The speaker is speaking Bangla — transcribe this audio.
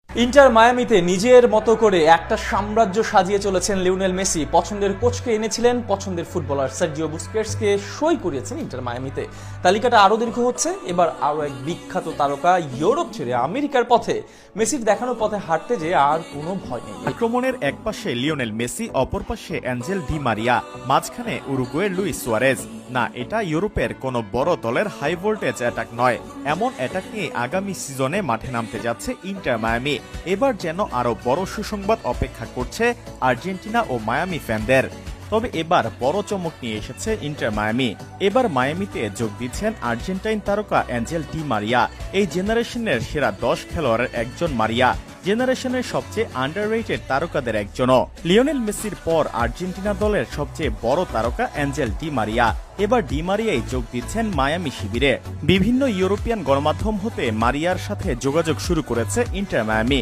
ইন্টার মায়ামিতে নিজের মতো করে একটা সাম্রাজ্য সাজিয়ে চলেছেন লিওনেল মেসি। পছন্দের কোচকে এনেছিলেন, পছন্দের ফুটবলার সার্জিও বুস্কেটসকে সই করিয়েছেন ইন্টার মায়ামিতে। তালিকাটা আরো দীর্ঘ হচ্ছে। এবার আরো এক বিখ্যাত তারকা ইউরোপ ছেড়ে আমেরিকার পথে। মেসির দেখানো পথে হাঁটতে যে আর কোনো ভয় নেই। আক্রমণের এক পাশে লিওনেল মেসি, অপর পাশে অ্যাঞ্জেল ডি মারিয়া, মাঝখানে উরুগুয়ের লুইস সুয়ারেজ। না, এটা ইউরোপের কোনো বড় দলের হাই ভোল্টেজ অ্যাটাক নয়। এমন অ্যাটাক নিয়ে আগামী সিজনে মাঠে নামতে যাচ্ছে ইন্টার মায়ামি। এবার যেন আরো বড় সুসংবাদ অপেক্ষা করছে আর্জেন্টিনা ও মায়ামি ফ্যানদের। তবে এবার বড় চমক নিয়ে এসেছে ইন্টার মায়ামি। এবার মায়ামিতে যোগ দিচ্ছেন আর্জেন্টাইন তারকা অ্যাঞ্জেল ডি মারিয়া। এই জেনারেশনের সেরা 10 খেলোয়াড়ের একজন মারিয়া, জেনারেশনের সবচেয়ে আন্ডাররেটেড তারকাদের একজনও। লিওনেল মেসির পর আর্জেন্টিনা দলের সবচেয়ে বড় তারকা অ্যাঞ্জেল ডি মারিয়া। এবার ডি মারিয়াই যোগ দিচ্ছেন মায়ামি শিবিরে। বিভিন্ন ইউরোপিয়ান গণমাধ্যম হতে মারিয়ার সাথে যোগাযোগ শুরু করেছে ইন্টার মায়ামি।